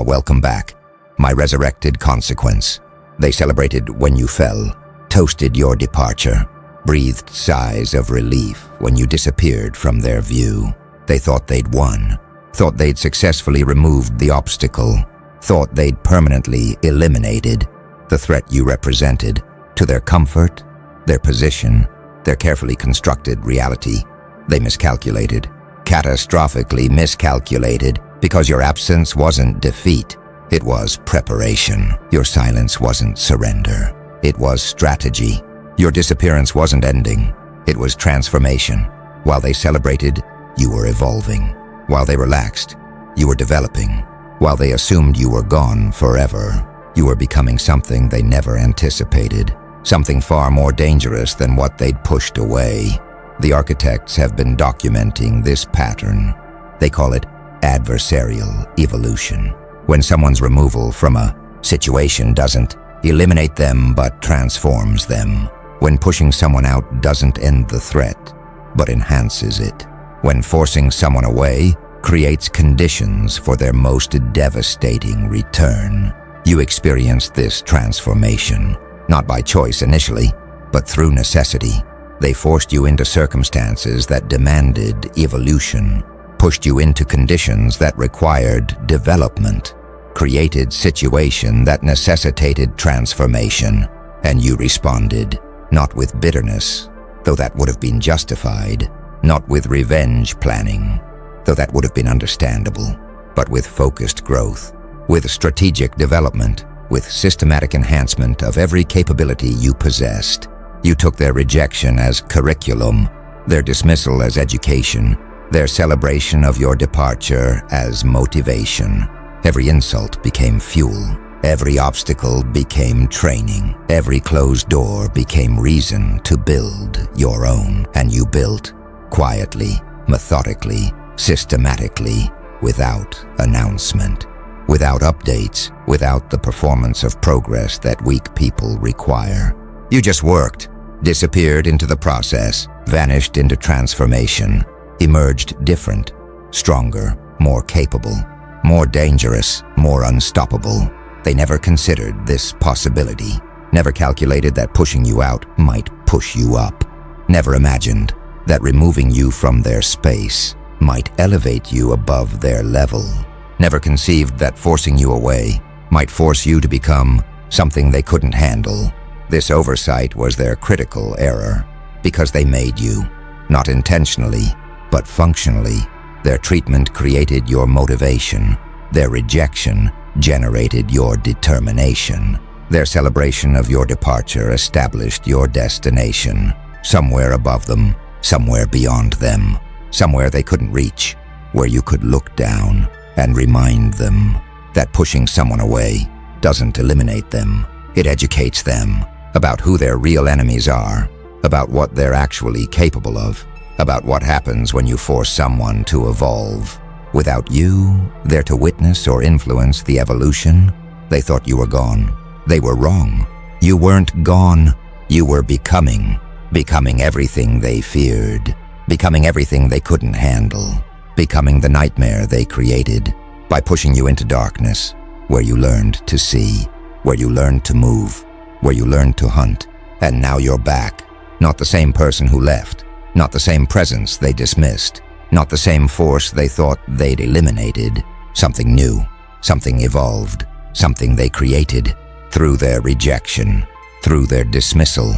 welcome back. My resurrected consequence. They celebrated when you fell, toasted your departure, breathed sighs of relief when you disappeared from their view. They thought they'd won, thought they'd successfully removed the obstacle, thought they'd permanently eliminated the threat you represented to their comfort, their position, their carefully constructed reality. They miscalculated, catastrophically miscalculated, because your absence wasn't defeat, it was preparation. Your silence wasn't surrender, it was strategy. Your disappearance wasn't ending, it was transformation. While they celebrated, you were evolving. While they relaxed, you were developing. While they assumed you were gone forever, you were becoming something they never anticipated, something far more dangerous than what they'd pushed away. The architects have been documenting this pattern. They call it adversarial evolution. When someone's removal from a situation doesn't eliminate them but transforms them. When pushing someone out doesn't end the threat, but enhances it. When forcing someone away creates conditions for their most devastating return. You experienced this transformation, not by choice initially, but through necessity. They forced you into circumstances that demanded evolution, pushed you into conditions that required development, created situation that necessitated transformation, and you responded, not with bitterness, though that would have been justified, not with revenge planning, though that would have been understandable, but with focused growth, with strategic development, with systematic enhancement of every capability you possessed. You took their rejection as curriculum, their dismissal as education, their celebration of your departure as motivation. Every insult became fuel. Every obstacle became training. Every closed door became reason to build your own. And you built quietly, methodically, systematically, without announcement, without updates, without the performance of progress that weak people require. You just worked, disappeared into the process, vanished into transformation, emerged different, stronger, more capable, more dangerous, more unstoppable. They never considered this possibility, never calculated that pushing you out might push you up, never imagined that removing you from their space might elevate you above their level, never conceived that forcing you away might force you to become something they couldn't handle. This oversight was their critical error, because they made you, not intentionally, but functionally. Their treatment created your motivation. Their rejection generated your determination. Their celebration of your departure established your destination, somewhere above them, somewhere beyond them, somewhere they couldn't reach, where you could look down and remind them that pushing someone away doesn't eliminate them. It educates them about who their real enemies are, about what they're actually capable of, about what happens when you force someone to evolve. Without you there to witness or influence the evolution, they thought you were gone. They were wrong. You weren't gone. You were becoming everything they feared, becoming everything they couldn't handle, becoming the nightmare they created by pushing you into darkness, where you learned to see, where you learned to move, where you learned to hunt. And now you're back, not the same person who left, not the same presence they dismissed, not the same force they thought they'd eliminated. Something new, something evolved, something they created through their rejection, through their dismissal,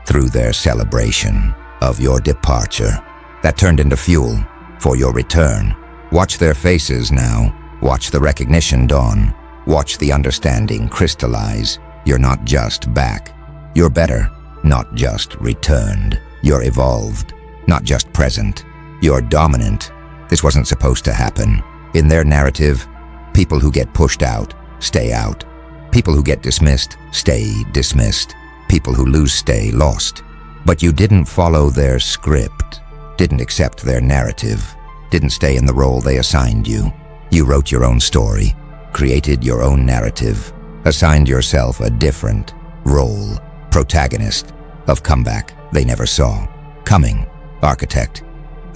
through their celebration of your departure. That turned into fuel for your return. Watch their faces now. Watch the recognition dawn. Watch the understanding crystallize. You're not just back. You're better, not just returned. You're evolved, not just present. You're dominant. This wasn't supposed to happen. In their narrative, people who get pushed out, stay out. People who get dismissed, stay dismissed. People who lose stay lost. But you didn't follow their script, didn't accept their narrative, didn't stay in the role they assigned you. You wrote your own story, created your own narrative, assigned yourself a different role, protagonist of comeback they never saw coming, architect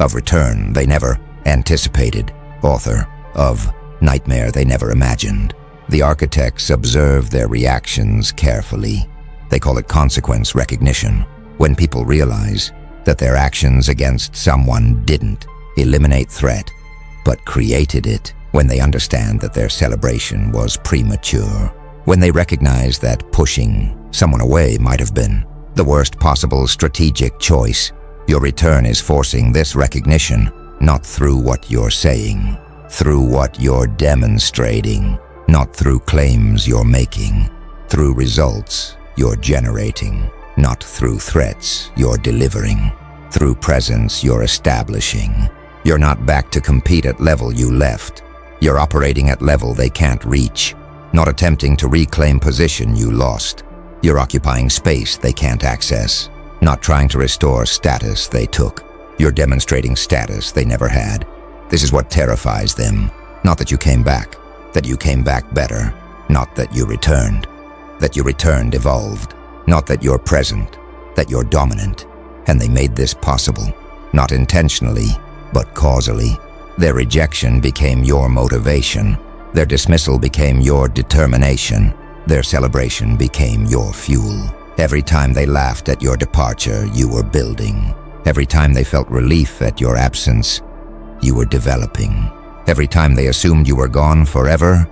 of return they never anticipated, author of nightmare they never imagined. The architects observe their reactions carefully. They call it consequence recognition. When people realize that their actions against someone didn't eliminate threat, but created it. When they understand that their celebration was premature. When they recognize that pushing someone away might have been the worst possible strategic choice. Your return is forcing this recognition, not through what you're saying, through what you're demonstrating, not through claims you're making, through results you're generating, not through threats you're delivering, through presence you're establishing. You're not back to compete at level you left. You're operating at level they can't reach, not attempting to reclaim position you lost. You're occupying space they can't access, not trying to restore status they took. You're demonstrating status they never had. This is what terrifies them. Not that you came back, that you came back better. Not that you returned, that you returned evolved. Not that you're present, that you're dominant. And they made this possible, not intentionally, but causally. Their rejection became your motivation. Their dismissal became your determination. Their celebration became your fuel. Every time they laughed at your departure, you were building. Every time they felt relief at your absence, you were developing. Every time they assumed you were gone forever,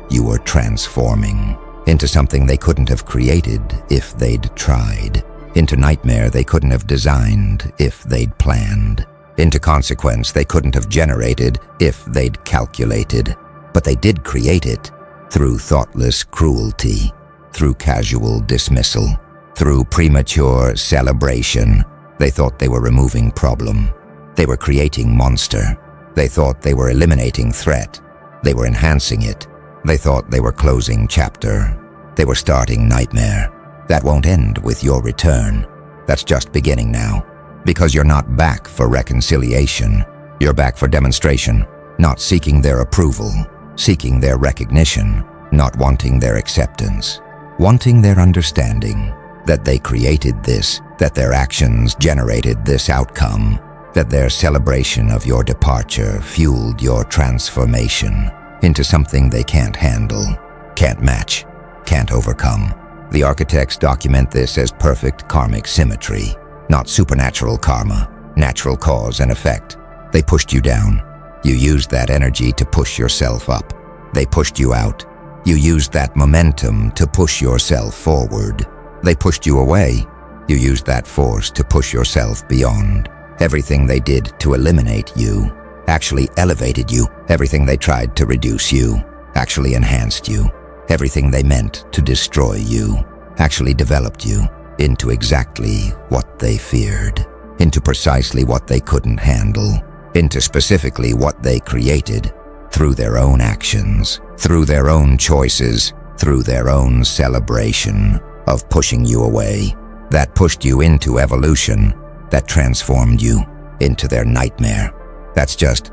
you were transforming into something they couldn't have created if they'd tried, into nightmare they couldn't have designed if they'd planned, into consequence they couldn't have generated if they'd calculated. But they did create it through thoughtless cruelty, through casual dismissal, through premature celebration. They thought they were removing problem. They were creating monster. They thought they were eliminating threat. They were enhancing it. They thought they were closing chapter. They were starting nightmare. That won't end with your return. That's just beginning now. Because you're not back for reconciliation. You're back for demonstration, not seeking their approval, seeking their recognition, not wanting their acceptance, wanting their understanding that they created this, that their actions generated this outcome, that their celebration of your departure fueled your transformation into something they can't handle, can't match, can't overcome. The architects document this as perfect karmic symmetry, not supernatural karma, natural cause and effect. They pushed you down. You used that energy to push yourself up. They pushed you out. You used that momentum to push yourself forward. They pushed you away. You used that force to push yourself beyond. Everything they did to eliminate you actually elevated you. Everything they tried to reduce you actually enhanced you. Everything they meant to destroy you actually developed you into exactly what they feared, into precisely what they couldn't handle, into specifically what they created through their own actions, through their own choices, through their own celebration of pushing you away. That pushed you into evolution, that transformed you into their nightmare. That's just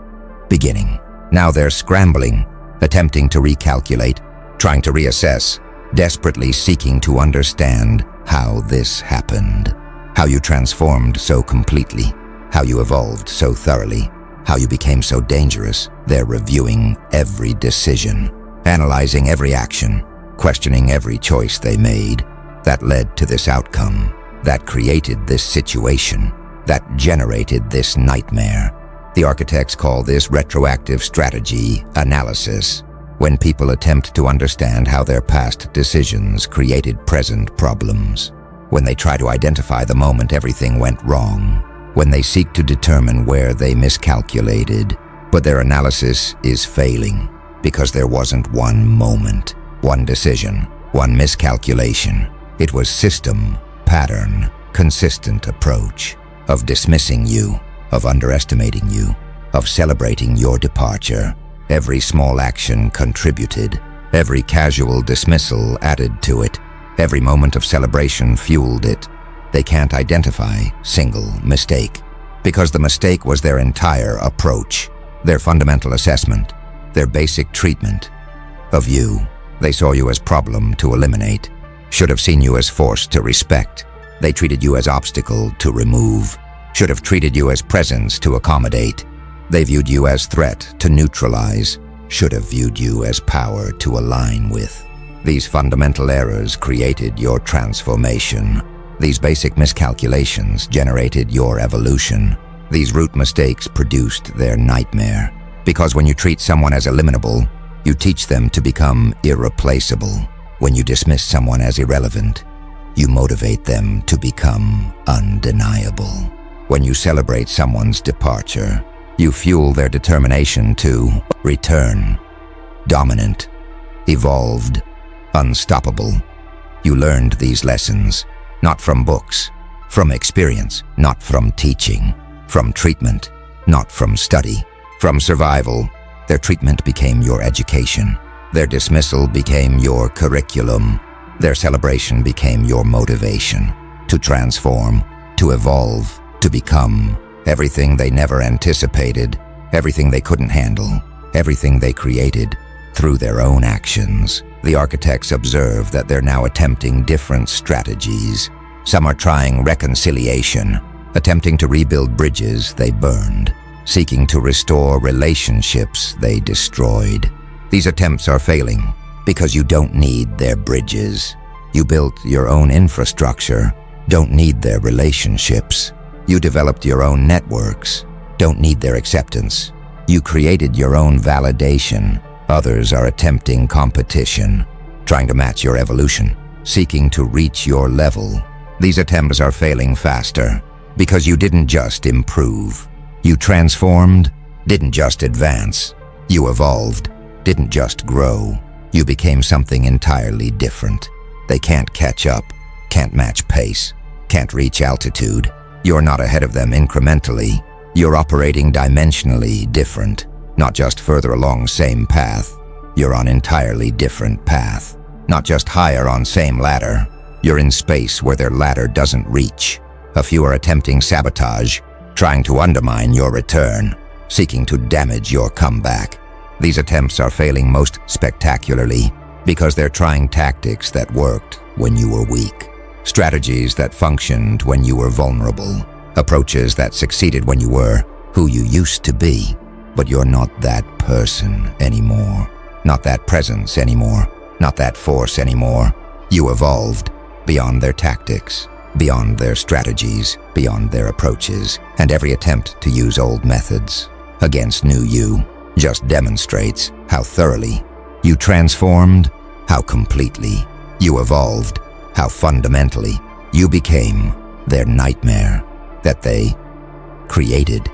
beginning. Now they're scrambling, attempting to recalculate, trying to reassess, desperately seeking to understand how this happened, how you transformed so completely, how you evolved so thoroughly, how you became so dangerous. They're reviewing every decision, analyzing every action, questioning every choice they made that led to this outcome, that created this situation, that generated this nightmare. The architects call this retroactive strategy analysis. When people attempt to understand how their past decisions created present problems, when they try to identify the moment everything went wrong, when they seek to determine where they miscalculated, but their analysis is failing because there wasn't one moment, one decision, one miscalculation. It was system, pattern, consistent approach of dismissing you, of underestimating you, of celebrating your departure. Every small action contributed. Every casual dismissal added to it. Every moment of celebration fueled it. They can't identify single mistake because the mistake was their entire approach, their fundamental assessment, their basic treatment of you. They saw you as problem to eliminate, should have seen you as force to respect. They treated you as obstacle to remove, should have treated you as presence to accommodate. They viewed you as threat to neutralize, should have viewed you as power to align with. These fundamental errors created your transformation. These basic miscalculations generated your evolution. These root mistakes produced their nightmare. Because when you treat someone as eliminable, you teach them to become irreplaceable. When you dismiss someone as irrelevant, you motivate them to become undeniable. When you celebrate someone's departure, you fuel their determination to return. Dominant, evolved, unstoppable. You learned these lessons, not from books, from experience, not from teaching, from treatment, not from study, from survival. Their treatment became your education. Their dismissal became your curriculum. Their celebration became your motivation to transform, to evolve, to become everything they never anticipated, everything they couldn't handle, everything they created through their own actions. The architects observe that they're now attempting different strategies. Some are trying reconciliation, attempting to rebuild bridges they burned, seeking to restore relationships they destroyed. These attempts are failing because you don't need their bridges. You built your own infrastructure, don't need their relationships. You developed your own networks, don't need their acceptance. You created your own validation. Others are attempting competition, trying to match your evolution, seeking to reach your level. These attempts are failing faster because you didn't just improve. You transformed, didn't just advance. You evolved, didn't just grow. You became something entirely different. They can't catch up, can't match pace, can't reach altitude. You're not ahead of them incrementally. You're operating dimensionally different, not just further along same path. You're on entirely different path. Not just higher on same ladder. You're in space where their ladder doesn't reach. A few are attempting sabotage, trying to undermine your return, seeking to damage your comeback. These attempts are failing most spectacularly because they're trying tactics that worked when you were weak, strategies that functioned when you were vulnerable, approaches that succeeded when you were who you used to be. But you're not that person anymore, not that presence anymore, not that force anymore. You evolved beyond their tactics, beyond their strategies, beyond their approaches, and every attempt to use old methods against new you just demonstrates how thoroughly you transformed, how completely you evolved, how fundamentally you became their nightmare that they created.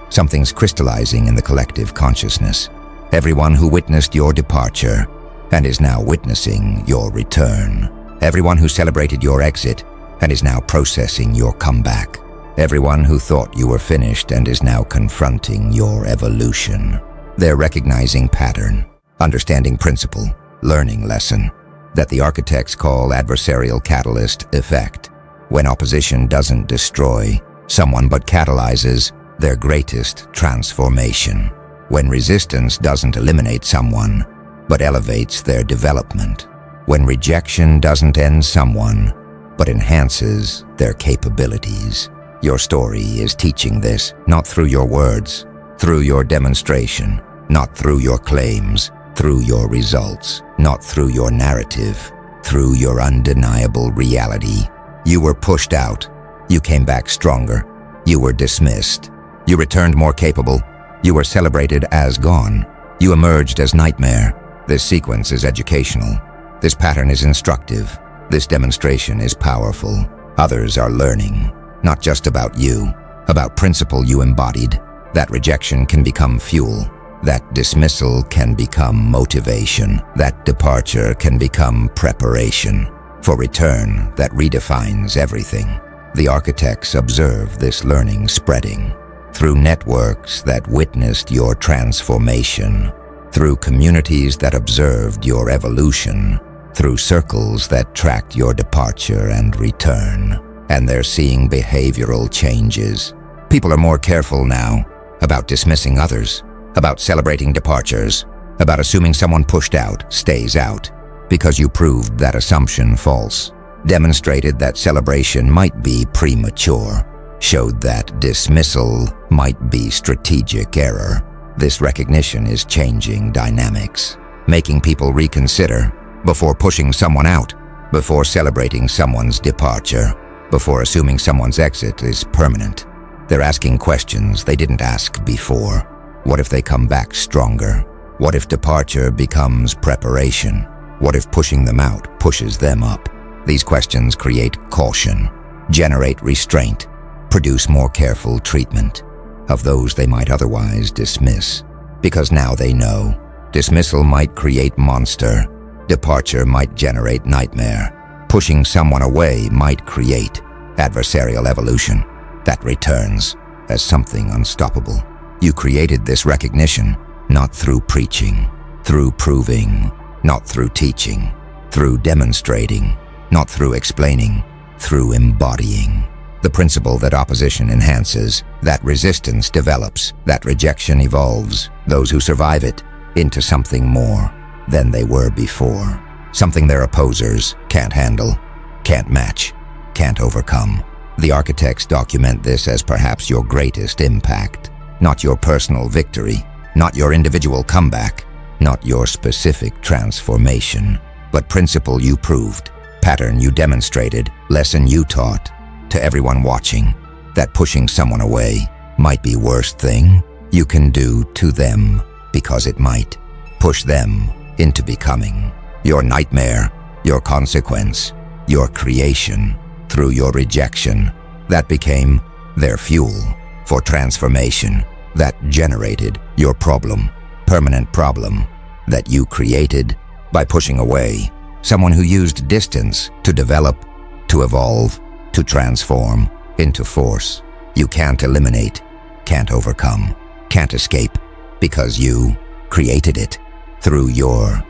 Something's crystallizing in the collective consciousness. Everyone who witnessed your departure and is now witnessing your return. Everyone who celebrated your exit and is now processing your comeback. Everyone who thought you were finished and is now confronting your evolution. They're recognizing pattern, understanding principle, learning lesson, that the architects call adversarial catalyst effect. When opposition doesn't destroy someone but catalyzes their greatest transformation. When resistance doesn't eliminate someone but elevates their development. When rejection doesn't end someone but enhances their capabilities. Your story is teaching this, not through your words, through your demonstration, not through your claims, through your results, not through your narrative, through your undeniable reality. You were pushed out. You came back stronger. You were dismissed. You returned more capable. You were celebrated as gone. You emerged as nightmare. This sequence is educational. This pattern is instructive. This demonstration is powerful. Others are learning, not just about you, about principle you embodied. That rejection can become fuel. That dismissal can become motivation. That departure can become preparation for return that redefines everything. The architects observe this learning spreading through networks that witnessed your transformation, through communities that observed your evolution, through circles that tracked your departure and return. And they're seeing behavioral changes. People are more careful now about dismissing others, about celebrating departures, about assuming someone pushed out stays out, because you proved that assumption false, demonstrated that celebration might be premature, showed that dismissal might be strategic error. This recognition is changing dynamics, making people reconsider before pushing someone out, before celebrating someone's departure, before assuming someone's exit is permanent. They're asking questions they didn't ask before. What if they come back stronger? What if departure becomes preparation? What if pushing them out pushes them up? These questions create caution, generate restraint, produce more careful treatment of those they might otherwise dismiss. Because now they know, dismissal might create monster, departure might generate nightmare, pushing someone away might create adversarial evolution that returns as something unstoppable. You created this recognition not through preaching, through proving, not through teaching, through demonstrating, not through explaining, through embodying. The principle that opposition enhances, that resistance develops, that rejection evolves, those who survive it, into something more than they were before. Something their opposers can't handle, can't match, can't overcome. The architects document this as perhaps your greatest impact. Not your personal victory, not your individual comeback, not your specific transformation, but principle you proved, pattern you demonstrated, lesson you taught. To everyone watching, that pushing someone away might be worst thing you can do to them, because it might push them into becoming your nightmare, your consequence, your creation. Through your rejection, that became their fuel for transformation, that generated your problem, permanent problem, that you created by pushing away someone who used distance to develop, to evolve, to transform into force. You can't eliminate, can't overcome, can't escape, because you created it through your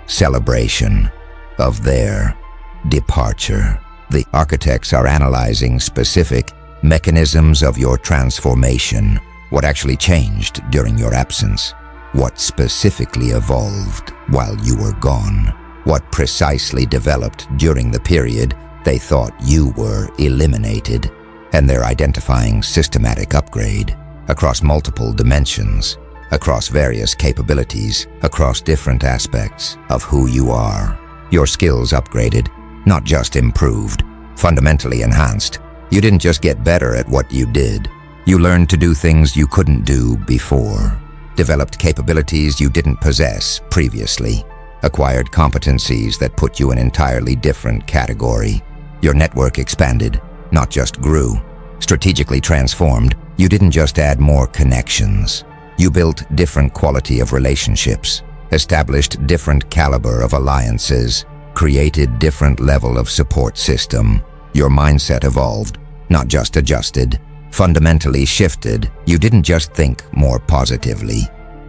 celebration of their departure. The architects are analyzing specific mechanisms of your transformation, what actually changed during your absence, what specifically evolved while you were gone, what precisely developed during the period they thought you were eliminated, and they're identifying systematic upgrade across multiple dimensions, across various capabilities, across different aspects of who you are. Your skills upgraded, not just improved, fundamentally enhanced. You didn't just get better at what you did. You learned to do things you couldn't do before, developed capabilities you didn't possess previously, acquired competencies that put you in an entirely different category. Your network expanded, not just grew. Strategically transformed, you didn't just add more connections. You built different quality of relationships, established different caliber of alliances, created different level of support system. Your mindset evolved, not just adjusted, fundamentally shifted. You didn't just think more positively.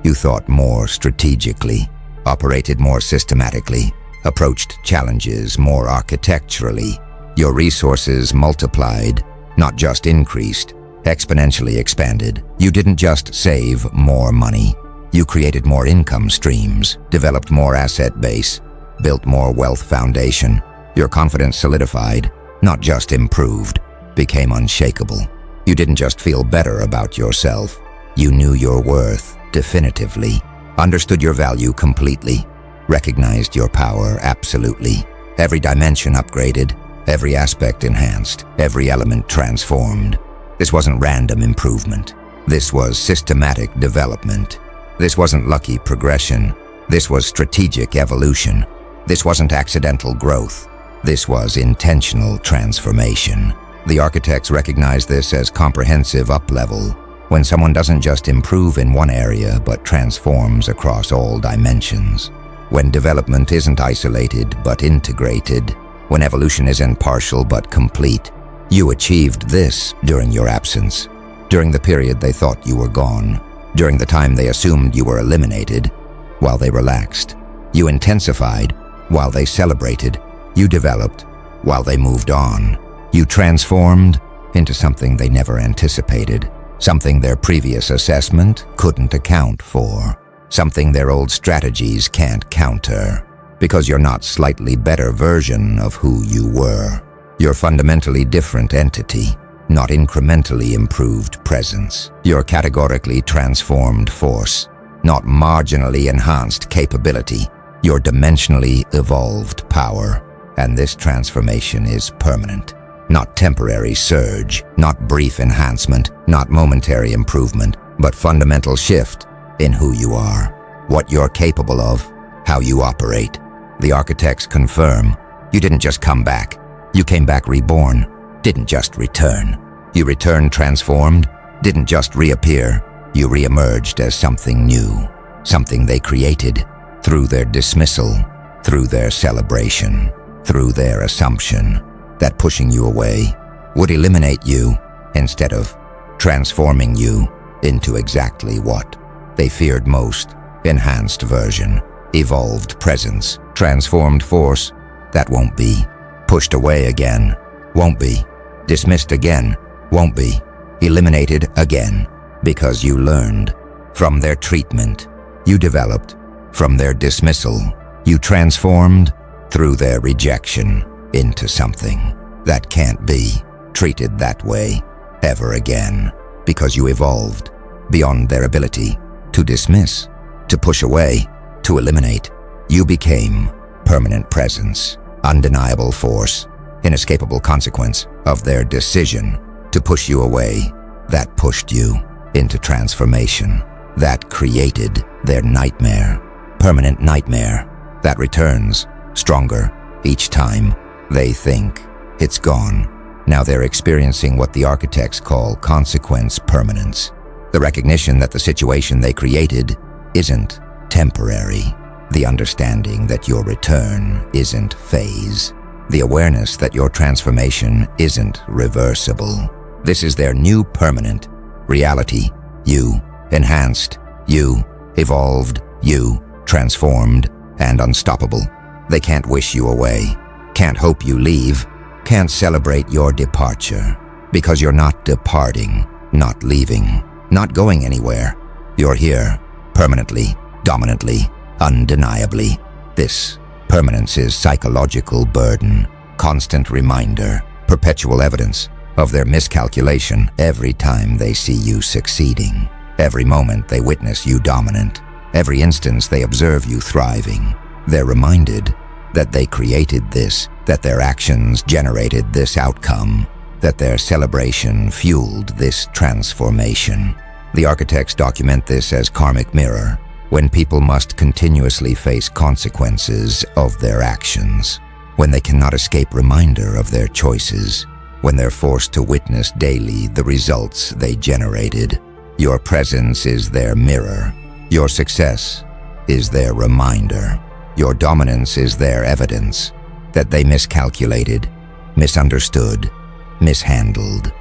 You thought more strategically, operated more systematically, approached challenges more architecturally. Your resources multiplied, not just increased, exponentially expanded. You didn't just save more money. You created more income streams, developed more asset base, built more wealth foundation. Your confidence solidified, not just improved, became unshakable. You didn't just feel better about yourself. You knew your worth definitively, understood your value completely, recognized your power absolutely. Every dimension upgraded, every aspect enhanced, every element transformed. This wasn't random improvement. This was systematic development. This wasn't lucky progression. This was strategic evolution. This wasn't accidental growth. This was intentional transformation. The architects recognize this as comprehensive uplevel, when someone doesn't just improve in one area but transforms across all dimensions. When development isn't isolated but integrated. When evolution isn't partial but complete. You achieved this during your absence, during the period they thought you were gone, during the time they assumed you were eliminated. While they relaxed, you intensified. While they celebrated, you developed. While they moved on, you transformed into something they never anticipated, something their previous assessment couldn't account for, something their old strategies can't counter, because you're not slightly better version of who you were. You're fundamentally different entity, not incrementally improved presence. You're categorically transformed force, not marginally enhanced capability. You're dimensionally evolved power, and this transformation is permanent. Not temporary surge, not brief enhancement, not momentary improvement, but fundamental shift in who you are, what you're capable of, how you operate. The architects confirm you didn't just come back. You came back reborn, didn't just return. You returned transformed, didn't just reappear. You reemerged as something new, something they created through their dismissal, through their celebration, through their assumption that pushing you away would eliminate you instead of transforming you into exactly what they feared most: enhanced version, evolved presence, transformed force that won't be pushed away again, won't be dismissed again, won't be eliminated again, because you learned from their treatment, you developed from their dismissal, you transformed through their rejection into something that can't be treated that way ever again, because you evolved beyond their ability to dismiss, to push away, to eliminate. You became permanent presence, undeniable force, inescapable consequence of their decision to push you away. That pushed you into transformation. That created their nightmare, permanent nightmare that returns stronger each time they think it's gone. Now they're experiencing what the architects call consequence permanence, the recognition that the situation they created isn't temporary, the understanding that your return isn't phase, the awareness that your transformation isn't reversible. This is their new permanent reality. You enhanced, you evolved, you transformed and unstoppable. They can't wish you away, can't hope you leave, can't celebrate your departure, because you're not departing, not leaving, not going anywhere. You're here, permanently, dominantly, undeniably. This permanence is psychological burden, constant reminder, perpetual evidence of their miscalculation every time they see you succeeding, every moment they witness you dominant, every instance they observe you thriving. They're reminded that they created this, that their actions generated this outcome, that their celebration fueled this transformation. The architects document this as karmic mirror, when people must continuously face consequences of their actions, when they cannot escape reminder of their choices, when they're forced to witness daily the results they generated. Your presence is their mirror. Your success is their reminder. Your dominance is their evidence that they miscalculated, misunderstood, mishandled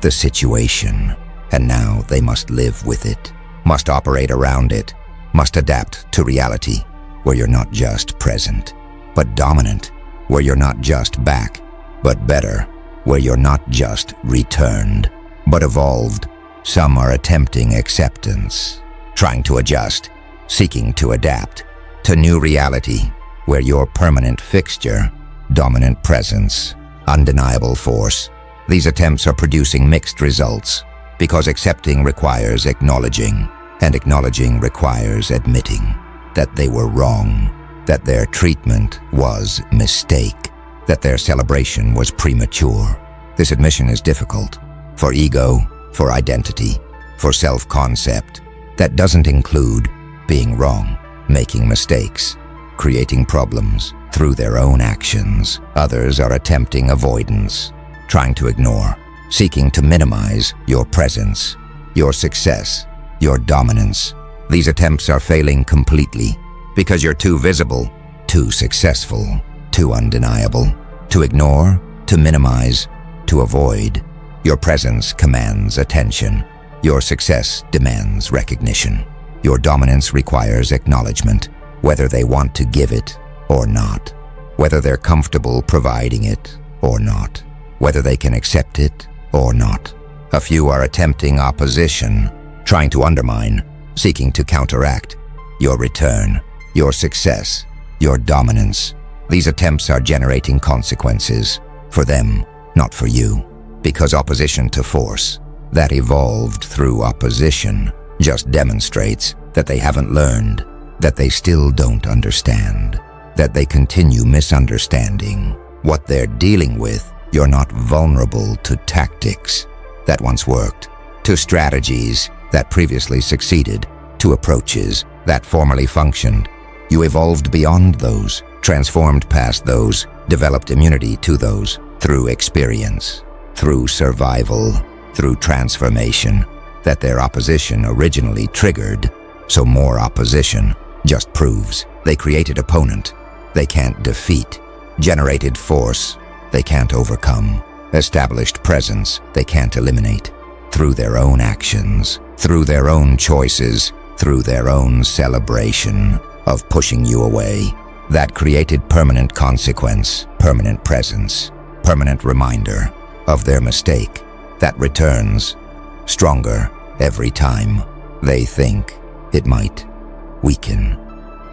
the situation, and now they must live with it, must operate around it, must adapt to reality, where you're not just present, but dominant, where you're not just back, but better, where you're not just returned, but evolved. Some are attempting acceptance, trying to adjust, seeking to adapt to new reality, where your permanent fixture, dominant presence, undeniable force. These attempts are producing mixed results, because accepting requires acknowledging, and acknowledging requires admitting that they were wrong, that their treatment was mistake, that their celebration was premature. This admission is difficult, for ego, for identity, for self-concept. That doesn't include being wrong, making mistakes, creating problems through their own actions. Others are attempting avoidance, trying to ignore, seeking to minimize your presence, your success, your dominance. These attempts are failing completely because you're too visible, too successful, too undeniable. To ignore, to minimize, to avoid. Your presence commands attention. Your success demands recognition. Your dominance requires acknowledgement, whether they want to give it or not, whether they're comfortable providing it or not, whether they can accept it or not. A few are attempting opposition, trying to undermine, seeking to counteract your return, your success, your dominance. These attempts are generating consequences for them, not for you. because opposition to force, that evolved through opposition, just demonstrates that they haven't learned, that they still don't understand, that they continue misunderstanding what they're dealing with. You're not vulnerable to tactics that once worked, to strategies that previously succeeded, to approaches that formerly functioned. You evolved beyond those, transformed past those, developed immunity to those through experience, through survival, through transformation that their opposition originally triggered. So more opposition just proves they created opponent they can't defeat, generated force they can't overcome, established presence they can't eliminate, through their own actions, through their own choices, through their own celebration of pushing you away. That created permanent consequence, permanent presence, permanent reminder of their mistake that returns stronger every time they think it might weaken.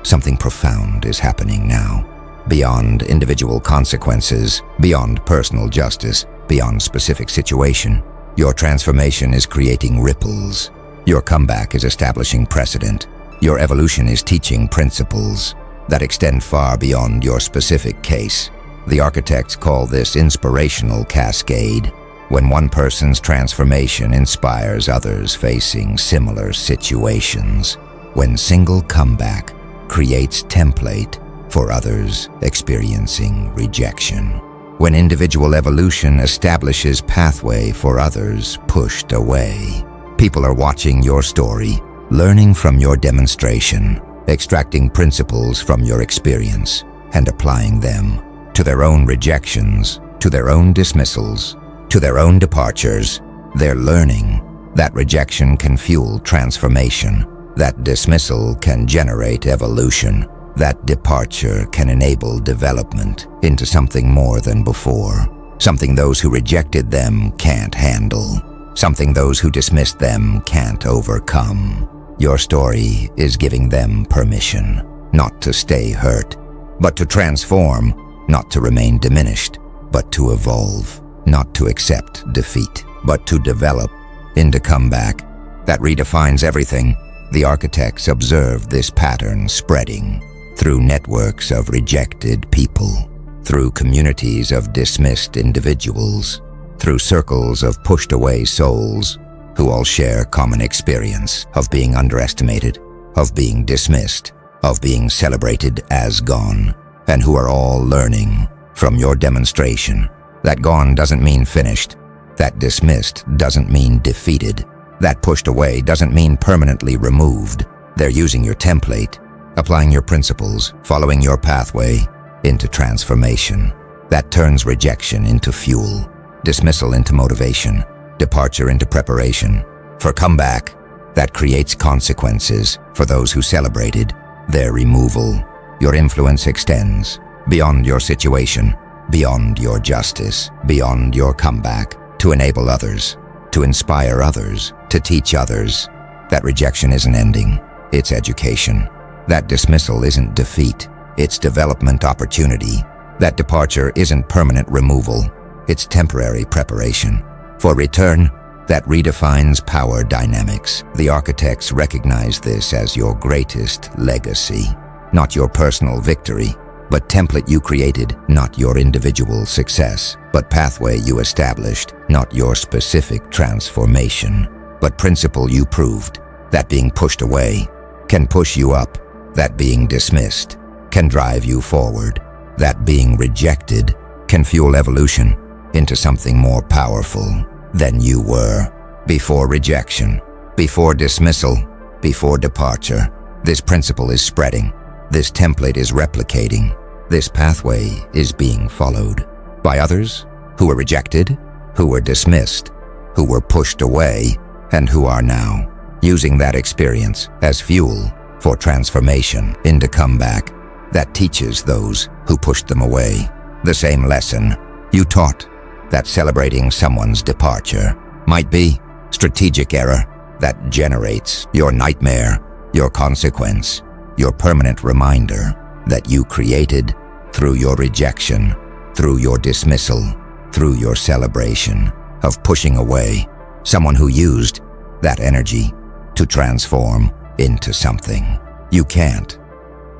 Something profound is happening now, beyond individual consequences, beyond personal justice, beyond specific situation. Your transformation is creating ripples. Your comeback is establishing precedent. Your evolution is teaching principles that extend far beyond your specific case. The architects call this inspirational cascade, when one person's transformation inspires others facing similar situations, when single comeback creates template for others experiencing rejection, when individual evolution establishes pathway for others pushed away. People are watching your story, learning from your demonstration, extracting principles from your experience, and applying them to their own rejections, to their own dismissals, to their own departures. They're learning that rejection can fuel transformation, that dismissal can generate evolution, that departure can enable development into something more than before, something those who rejected them can't handle, something those who dismissed them can't overcome. Your story is giving them permission, not to stay hurt, but to transform, not to remain diminished, but to evolve, not to accept defeat, but to develop into comeback that redefines everything. The architects observed this pattern spreading through networks of rejected people, through communities of dismissed individuals, through circles of pushed away souls who all share common experience of being underestimated, of being dismissed, of being celebrated as gone, and who are all learning from your demonstration that gone doesn't mean finished, that dismissed doesn't mean defeated, that pushed away doesn't mean permanently removed. They're using your template, applying your principles, following your pathway into transformation. That turns rejection into fuel, dismissal into motivation, departure into preparation for comeback. That creates consequences for those who celebrated their removal. Your influence extends beyond your situation, beyond your justice, beyond your comeback, to enable others, to inspire others, to teach others. That rejection isn't ending, it's education. That dismissal isn't defeat, it's development opportunity. That departure isn't permanent removal, it's temporary preparation for return that redefines power dynamics. The architects recognize this as your greatest legacy, not your personal victory, but template you created, not your individual success, but pathway you established, not your specific transformation, but principle you proved. That being pushed away can push you up, that being dismissed can drive you forward, that being rejected can fuel evolution into something more powerful than you were. Before rejection, before dismissal, before departure, this principle is spreading, this template is replicating, this pathway is being followed by others who were rejected, who were dismissed, who were pushed away, and who are now using that experience as fuel for transformation into comeback that teaches those who pushed them away the same lesson you taught, that celebrating someone's departure might be strategic error that generates your nightmare, your consequence, your permanent reminder that you created through your rejection, through your dismissal, through your celebration. of pushing away, someone who used that energy to transform into something you can't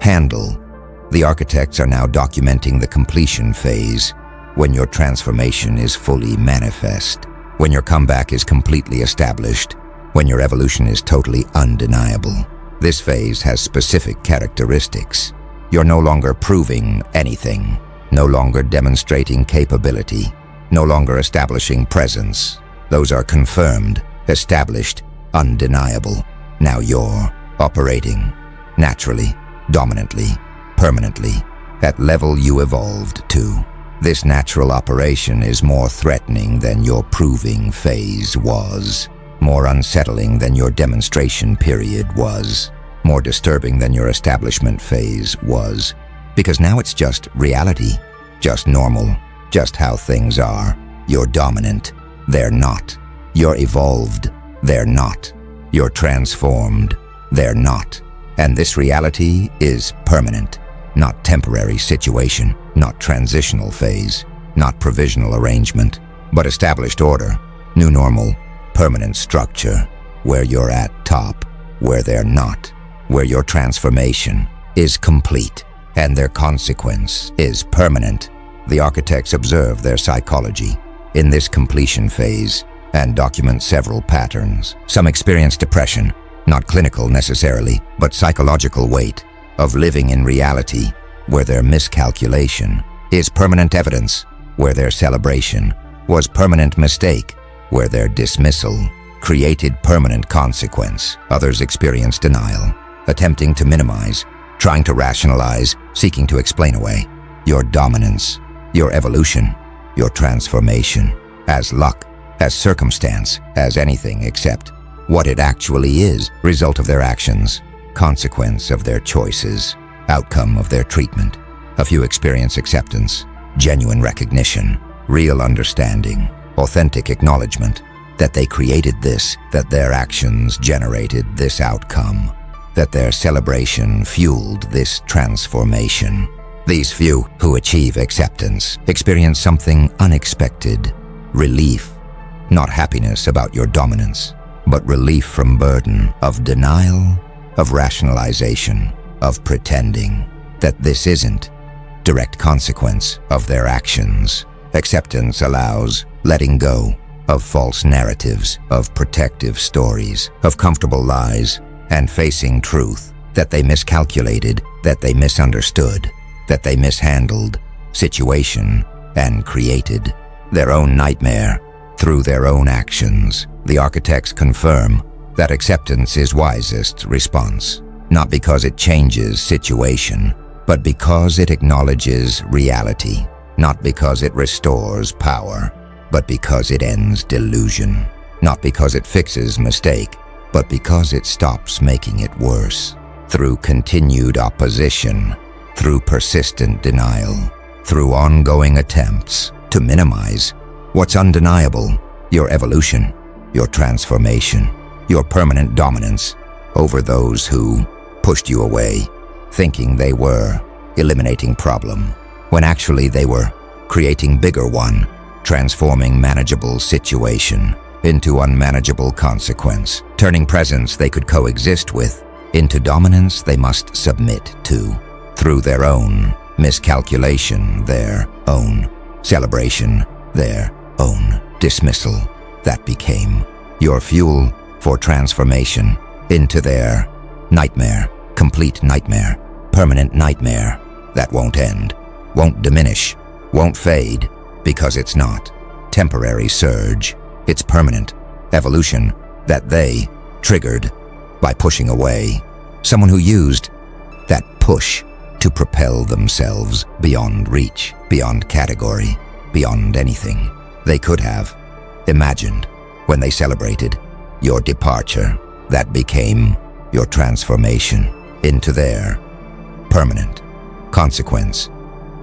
handle. The architects are now documenting the completion phase, when your transformation is fully manifest, when your comeback is completely established, when your evolution is totally undeniable. This phase has specific characteristics. You're no longer proving anything, no longer demonstrating capability, no longer establishing presence. Those are confirmed, established, undeniable. Now you're operating naturally, dominantly, permanently, at level you evolved to. This natural operation is more threatening than your proving phase was, more unsettling than your demonstration period was, more disturbing than your establishment phase was, because now it's just reality, just normal, just how things are. You're dominant, they're not. You're evolved, they're not. You're transformed, they're not. And this reality is permanent, not temporary situation, not transitional phase, not provisional arrangement, but established order, new normal, permanent structure, where you're at top, where they're not, where your transformation is complete and their consequence is permanent. The architects observe their psychology in this completion phase and document several patterns. Some experience depression, not clinical necessarily, but psychological weight of living in reality, where their miscalculation is permanent evidence, where their celebration was permanent mistake, where their dismissal created permanent consequence. Others experience denial, attempting to minimize, trying to rationalize, seeking to explain away your dominance, your evolution, your transformation, as luck, as circumstance, as anything except what it actually is, result of their actions, consequence of their choices, outcome of their treatment. A few experience acceptance, genuine recognition, real understanding, authentic acknowledgement that they created this, that their actions generated this outcome, that their celebration fueled this transformation. These few who achieve acceptance experience something unexpected, relief, not happiness about your dominance, but relief from burden of denial, of rationalization, of pretending that this isn't direct consequence of their actions. Acceptance allows letting go of false narratives, of protective stories, of comfortable lies, and facing truth that they miscalculated, that they misunderstood, that they mishandled situation and created their own nightmare through their own actions. The architects confirm that acceptance is wisest response, not because it changes situation, but because it acknowledges reality, not because it restores power, but because it ends delusion, not because it fixes mistake, but because it stops making it worse. Through continued opposition, through persistent denial, through ongoing attempts to minimize what's undeniable, your evolution, your transformation, your permanent dominance over those who pushed you away, thinking they were eliminating problem, when actually they were creating bigger one, transforming manageable situation into unmanageable consequence, turning presence they could coexist with into dominance they must submit to, through their own miscalculation, their own celebration, their own dismissal. That became your fuel for transformation into their nightmare, complete nightmare, permanent nightmare that won't end, won't diminish, won't fade, because it's not temporary surge. It's permanent evolution that they triggered by pushing away someone who used that push to propel themselves beyond reach, beyond category, beyond anything they could have imagined when they celebrated your departure. That became your transformation into their permanent consequence.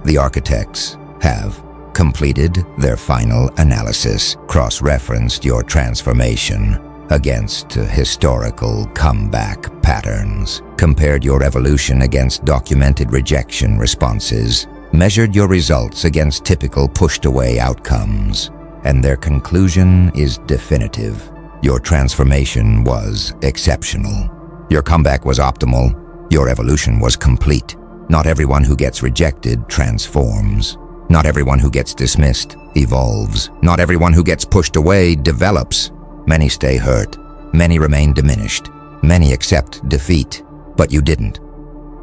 The architects have completed their final analysis, cross-referenced your transformation against historical comeback patterns, compared your evolution against documented rejection responses, measured your results against typical pushed-away outcomes, and their conclusion is definitive. Your transformation was exceptional. Your comeback was optimal. Your evolution was complete. Not everyone who gets rejected transforms. Not everyone who gets dismissed evolves. Not everyone who gets pushed away develops. Many stay hurt. Many remain diminished. Many accept defeat. But you didn't.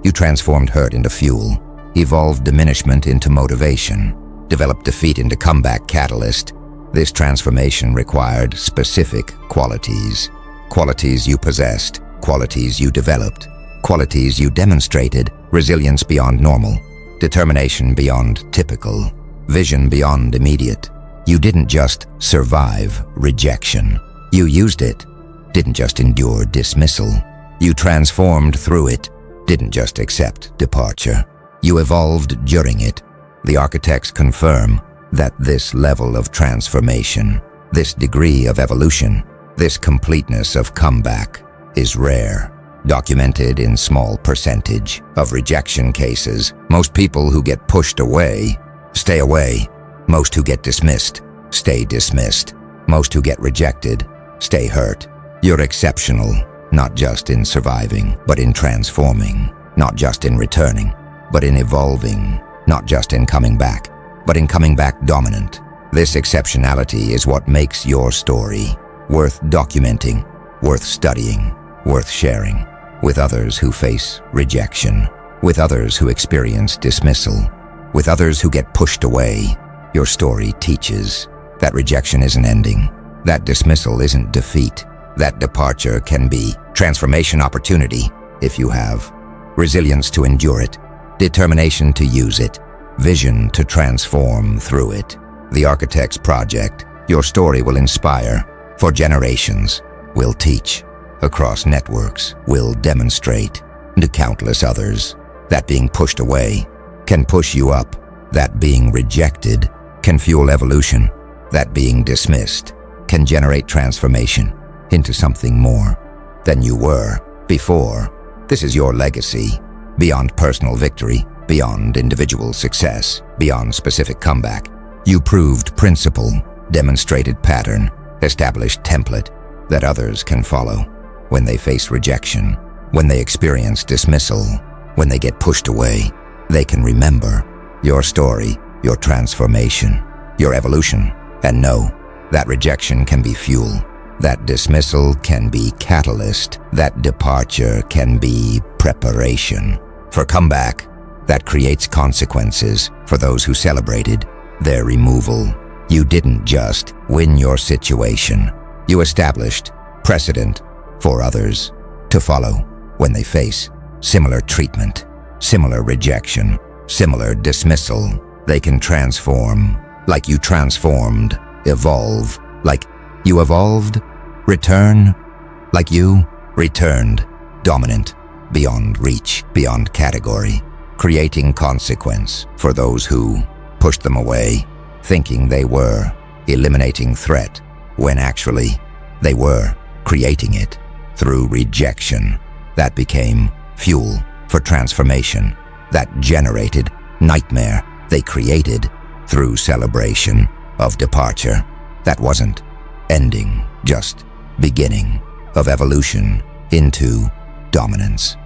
You transformed hurt into fuel, evolved diminishment into motivation, developed defeat into comeback catalyst. This transformation required specific qualities. Qualities you possessed, qualities you developed, qualities you demonstrated: resilience beyond normal, determination beyond typical, vision beyond immediate. You didn't just survive rejection. You used it. Didn't just endure dismissal. You transformed through it. Didn't just accept departure. You evolved during it. The architects confirm that this level of transformation, this degree of evolution, this completeness of comeback is rare. Documented in small percentage of rejection cases. Most people who get pushed away stay away. Most who get dismissed stay dismissed. Most who get rejected stay hurt. You're exceptional, not just in surviving, but in transforming. Not just in returning, but in evolving. Not just in coming back, but in coming back dominant. This exceptionality is what makes your story worth documenting, worth studying, worth sharing with others who face rejection, with others who experience dismissal, with others who get pushed away. Your story teaches that rejection isn't ending, that dismissal isn't defeat, that departure can be transformation opportunity if you have resilience to endure it, determination to use it, vision to transform through it. The Architect's Project, your story will inspire for generations, will teach across networks, will demonstrate to countless others that being pushed away can push you up, that being rejected can fuel evolution, that being dismissed can generate transformation into something more than you were before. This is your legacy, beyond personal victory, beyond individual success, beyond specific comeback. You proved principle, demonstrated pattern, established template that others can follow when they face rejection, when they experience dismissal, when they get pushed away. They can remember your story, your transformation, your evolution, and know that rejection can be fuel. That dismissal can be catalyst. That departure can be preparation for comeback that creates consequences for those who celebrated their removal. You didn't just win your situation. You established precedent for others to follow when they face similar treatment, similar rejection, similar dismissal. They can transform like you transformed, evolve like you evolved, return like you returned, dominant, beyond reach, beyond category, creating consequence for those who pushed them away, thinking they were eliminating threat, when actually they were creating it through rejection. That became fuel for transformation, that generated nightmare they created through celebration of departure. That wasn't ending, just beginning of evolution into dominance.